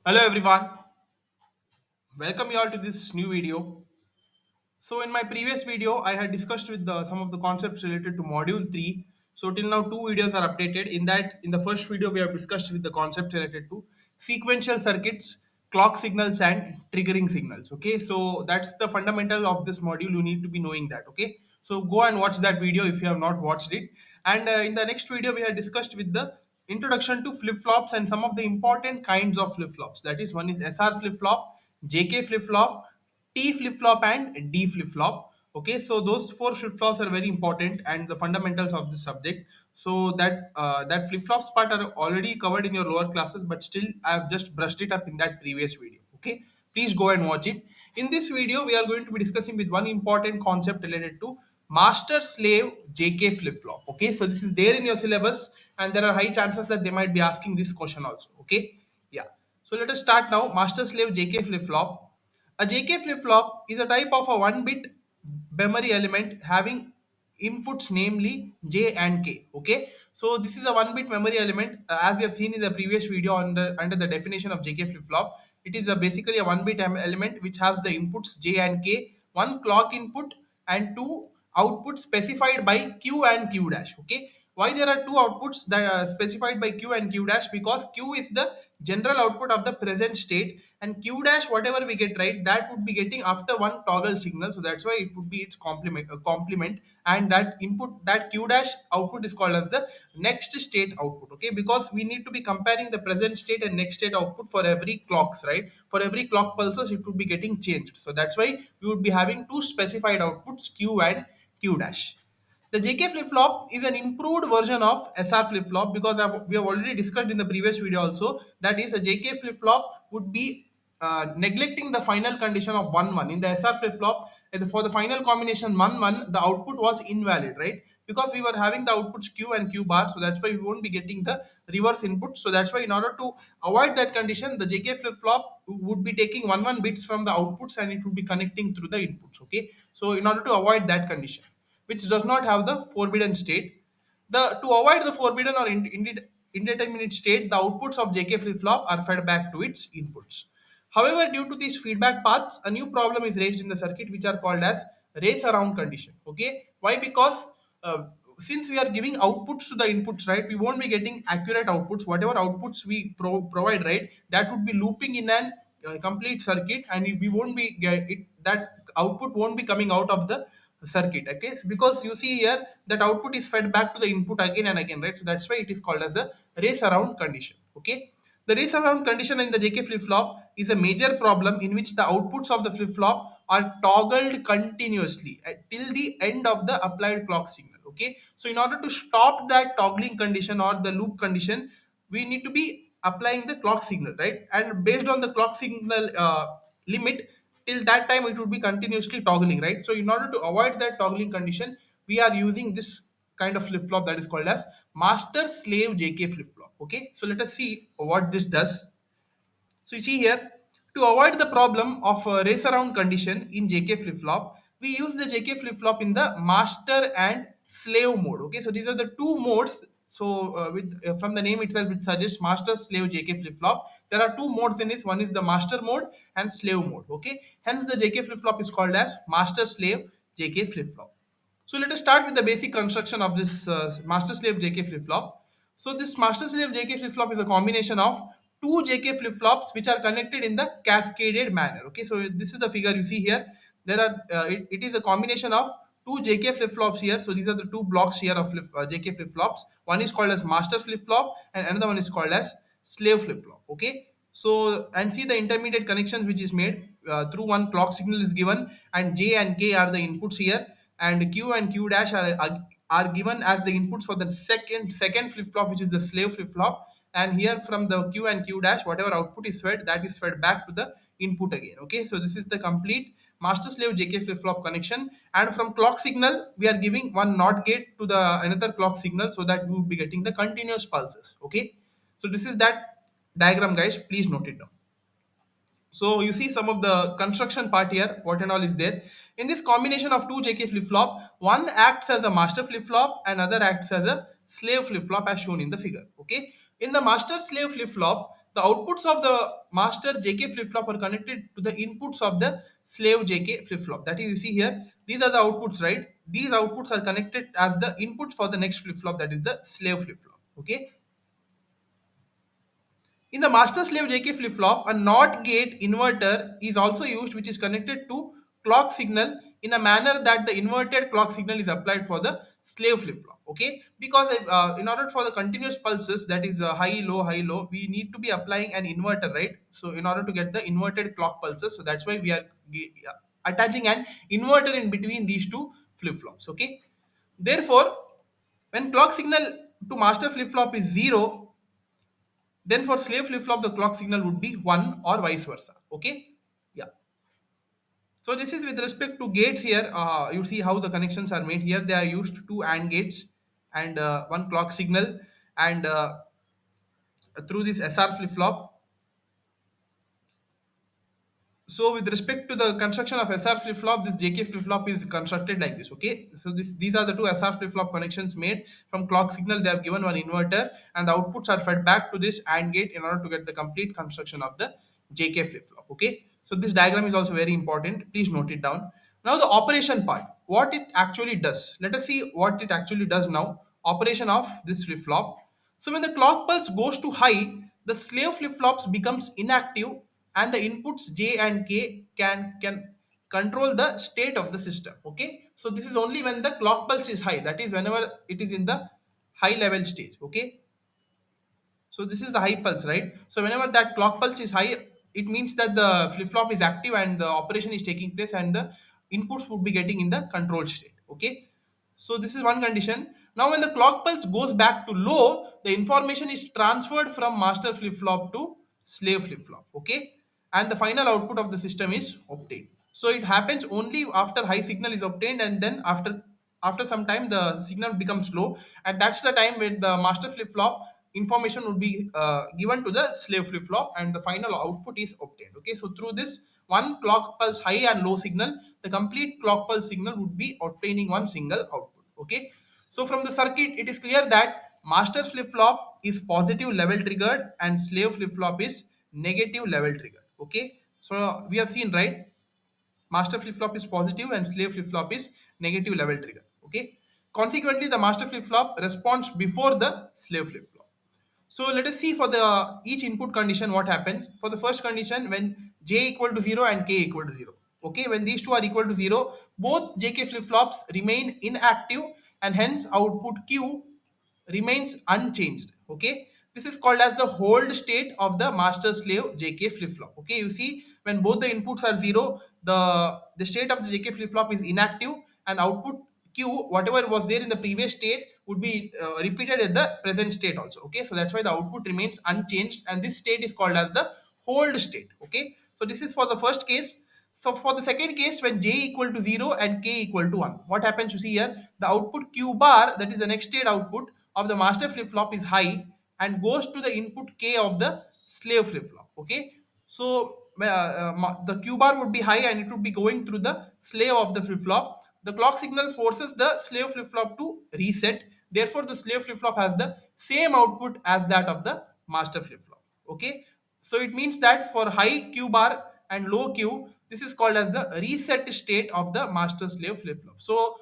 Hello everyone, welcome you all to this new video. So in my previous video, I had discussed with some of the concepts related to module 3. So till now, two videos are updated. In the first video, we have discussed with the concepts related to sequential circuits, clock signals, and triggering signals. Okay, so that's the fundamental of this module. You need to be knowing that. Okay, so go and watch that video if you have not watched it. And in the next video, we had discussed with the introduction to flip flops and some of the important kinds of flip flops. That is, one is SR flip flop, JK flip flop, T flip flop and D flip flop. Okay, so those four flip flops are very important and the fundamentals of this subject. So that flip flops part are already covered in your lower classes, but still I have just brushed it up in that previous video. Okay, please go and watch it. In this video, we are going to be discussing with one important concept related to master slave JK flip flop. Okay, so this is there in your syllabus, and there are high chances that they might be asking this question also. Okay, yeah. So let us start now. Master slave JK flip flop. A JK flip-flop is a type of a one-bit memory element having inputs namely J and K. Okay, so this is a one-bit memory element as we have seen in the previous video under the definition of JK flip-flop. It is basically a one-bit element which has the inputs J and K, one clock input and two outputs specified by Q and Q dash. Okay, why there are two outputs that are specified by Q and Q dash? Because Q is the general output of the present state and Q dash whatever we get right, that would be getting after one toggle signal. So that's why it would be its complement, and that input, that Q dash output is called as the next state output. Okay, because we need to be comparing the present state and next state output for every clocks, right? For every clock pulses it would be getting changed. So that's why we would be having two specified outputs, Q and Q dash. The JK flip flop is an improved version of SR flip flop because we have already discussed in the previous video also. That is, a JK flip flop would be neglecting the final condition of 1 1. In the SR flip flop, for the final combination 1 1, the output was invalid, right? Because we were having the outputs Q and Q bar, so that's why we won't be getting the reverse input. So that's why, in order to avoid that condition, the JK flip flop would be taking 1 1 bits from the outputs and it would be connecting through the inputs. Okay, so in order to avoid that condition, which does not have the forbidden state. To avoid the forbidden or indeterminate state, the outputs of JK flip flop are fed back to its inputs. However, due to these feedback paths, a new problem is raised in the circuit, which are called as race around condition. Okay, why? Because since we are giving outputs to the inputs, right, we won't be getting accurate outputs. Whatever outputs we provide, right, that would be looping in an complete circuit, and we won't be that output won't be coming out of the circuit. Okay, so because you see here that output is fed back to the input again and again, right? So that's why it is called as a race around condition. Okay, the race around condition in the JK flip flop is a major problem in which the outputs of the flip flop are toggled continuously till the end of the applied clock signal. Okay, so in order to stop that toggling condition or the loop condition, we need to be applying the clock signal, right? And based on the clock signal limit, till that time it would be continuously toggling, right? So in order to avoid that toggling condition, we are using this kind of flip flop that is called as master slave JK flip flop. Okay, so let us see what this does. So you see here, to avoid the problem of a race around condition in JK flip flop, we use the JK flip flop in the master and slave mode. Okay, so these are the two modes. So with from the name itself, it suggests master slave JK flip flop. There are two modes in this. One is the master mode and slave mode. Okay, hence the JK flip flop is called as master slave JK flip flop. So let us start with the basic construction of this master slave JK flip flop. So this master slave JK flip flop is a combination of two JK flip flops which are connected in the cascaded manner. Okay, so this is the figure you see here. There are it is a combination of two JK flip flops here. So these are the two blocks here of JK flip flops. One is called as master flip flop and another one is called as slave flip flop. Okay, so and see the intermediate connections which is made through one clock signal is given, and J and K are the inputs here, and Q and Q dash are given as the inputs for the second flip flop, which is the slave flip flop. And here from the Q and Q dash, whatever output is fed, that is fed back to the input again. Okay, so this is the complete master slave JK flip flop connection. And from clock signal, we are giving one NOT gate to the another clock signal, so that we will be getting the continuous pulses. Okay, so this is that diagram, guys. Please note it down. So you see some of the construction part here, what and all is there. In this combination of two JK flip-flop, one acts as a master flip-flop and other acts as a slave flip-flop as shown in the figure. Okay. In the master slave flip-flop, the outputs of the master JK flip flop are connected to the inputs of the slave JK flip flop. That is, you see here, these are the outputs, right? These outputs are connected as the inputs for the next flip flop, that is the slave flip flop. Okay. In the master slave JK flip flop, a NOT gate inverter is also used, which is connected to clock signal in a manner that the inverted clock signal is applied for the slave flip flop. Okay, because in order for the continuous pulses, that is high low, we need to be applying an inverter, right? So in order to get the inverted clock pulses, so that's why we are attaching an inverter in between these two flip flops. Okay, therefore, when clock signal to master flip flop is 0, then for slave flip flop, the clock signal would be 1 or vice versa. Okay. Yeah. So this is with respect to gates here. You see how the connections are made here. They are used two AND gates and one clock signal. And through this SR flip flop, so with respect to the construction of SR flip flop, this JK flip flop is constructed like this. Okay, so these are the two SR flip flop connections made from clock signal. They have given one inverter, and the outputs are fed back to this AND gate in order to get the complete construction of the JK flip flop. Okay, so this diagram is also very important. Please note it down. Now the operation part, what it actually does. Let us see what it actually does now. Operation of this flip flop. So when the clock pulse goes to high, the slave flip flops becomes inactive and the inputs J and K can control the state of the system. Okay, so this is only when the clock pulse is high, that is whenever it is in the high level stage. Okay, so this is the high pulse, right? So whenever that clock pulse is high, it means that the flip flop is active and the operation is taking place and the inputs would be getting in the control state. Okay. So this is one condition. Now when the clock pulse goes back to low, the information is transferred from master flip flop to slave flip flop. Okay. And the final output of the system is obtained. So it happens only after high signal is obtained, and then after some time the signal becomes low, and that's the time when the master flip flop information would be given to the slave flip flop and the final output is obtained. Okay, so through this one clock pulse high and low signal, the complete clock pulse signal would be obtaining one single output. Okay, so from the circuit it is clear that master flip flop is positive level triggered and slave flip flop is negative level triggered. Okay, so we have seen, right, master flip flop is positive and slave flip flop is negative level trigger. Okay, consequently the master flip flop responds before the slave flip flop. So let us see for the each input condition what happens. For the first condition, when j equal to 0 and k equal to 0. Okay, when these two are equal to 0, both jk flip flops remain inactive and hence output q remains unchanged. Okay, this is called as the hold state of the master slave jk flip flop. Okay, you see, when both the inputs are 0, the state of the jk flip flop is inactive and output q, whatever was there in the previous state, would be repeated in the present state also. Okay, so that's why the output remains unchanged and this state is called as the hold state. Okay, so this is for the first case. So for the second case, when j equal to 0 and k equal to 1, what happens? You see here, the output q bar, that is the next state output of the master flip flop, is high and goes to the input k of the slave flip flop. Okay, so the q bar would be high and it would be going through the slave of the flip flop. The clock signal forces the slave flip flop to reset. Therefore, the slave flip flop has the same output as that of the master flip flop. Okay, so it means that for high q bar and low q, this is called as the reset state of the master slave flip flop. So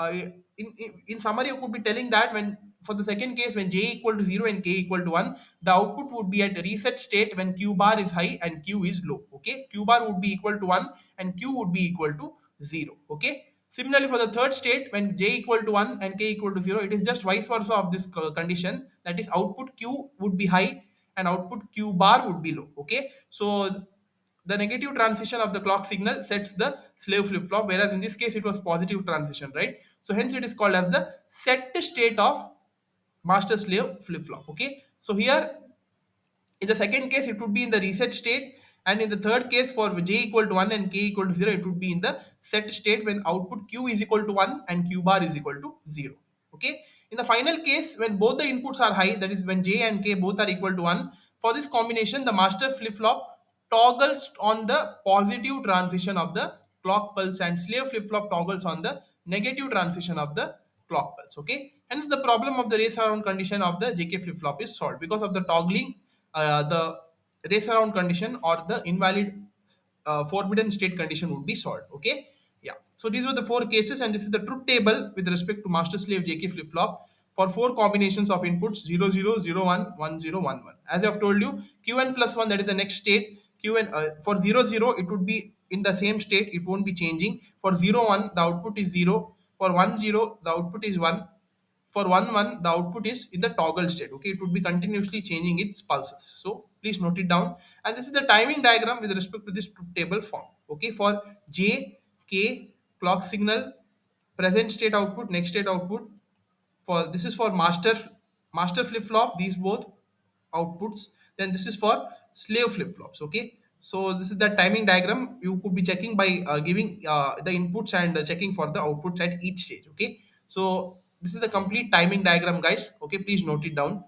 in summary, you could be telling that when for the second case, when j equal to 0 and k equal to 1, the output would be at a reset state when q bar is high and q is low. Okay, q bar would be equal to 1 and q would be equal to 0. Okay, similarly for the third state, when j equal to 1 and k equal to 0, it is just vice versa of this condition, that is output q would be high and output q bar would be low. Okay, so the negative transition of the clock signal sets the slave flip flop, whereas in this case it was positive transition, right? So hence it is called as the set state of master slave flip flop. Okay, so here in the second case, it would be in the reset state, and in the third case, for j equal to 1 and k equal to 0, it would be in the set state when output q is equal to 1 and q bar is equal to 0. Okay. In the final case, when both the inputs are high, that is when j and k both are equal to 1, for this combination, the master flip flop toggles on the positive transition of the clock pulse and slave flip flop toggles on the negative transition of the clock pulse. Okay. Hence, the problem of the race around condition of the JK flip flop is solved because of the toggling. The race around condition or the invalid forbidden state condition would be solved. Okay. Yeah. So these were the four cases, and this is the truth table with respect to master slave JK flip flop for four combinations of inputs 00, 01, 10, 11. As I've told you, Qn plus 1, that is the next state. Qn for 00, it would be in the same state, it won't be changing. For 01, the output is 0. For 10, the output is 1. For 1 1, the output is in the toggle state. Okay, it would be continuously changing its pulses, so please note it down. And this is the timing diagram with respect to this truth table form. Okay, for J, K, clock signal, present state output, next state output. For this is for master flip flop, these both outputs. Then this is for slave flip flops. Okay, so this is the timing diagram. You could be checking by giving the inputs and checking for the outputs at each stage. Okay, so this is the complete timing diagram, guys. Okay, please note it down.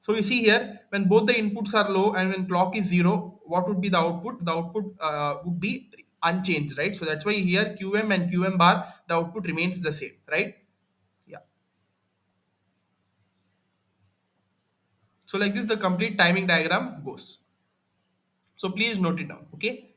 So you see here, when both the inputs are low and when clock is 0, what would be the output? The output would be unchanged, right? So that's why here QM and QM bar, the output remains the same, right? Yeah. So like this, the complete timing diagram goes. So please note it down. Okay.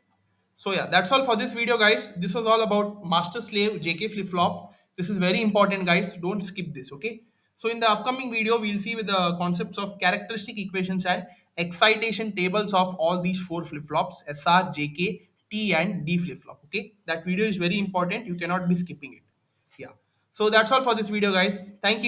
So yeah, that's all for this video, guys. This was all about master slave JK flip flop. This is very important, guys. Don't skip this. Okay. So in the upcoming video, we'll see with the concepts of characteristic equations and excitation tables of all these four flip flops: SR, JK, T, and D flip flop. Okay. That video is very important. You cannot be skipping it. Yeah. So that's all for this video, guys. Thank you.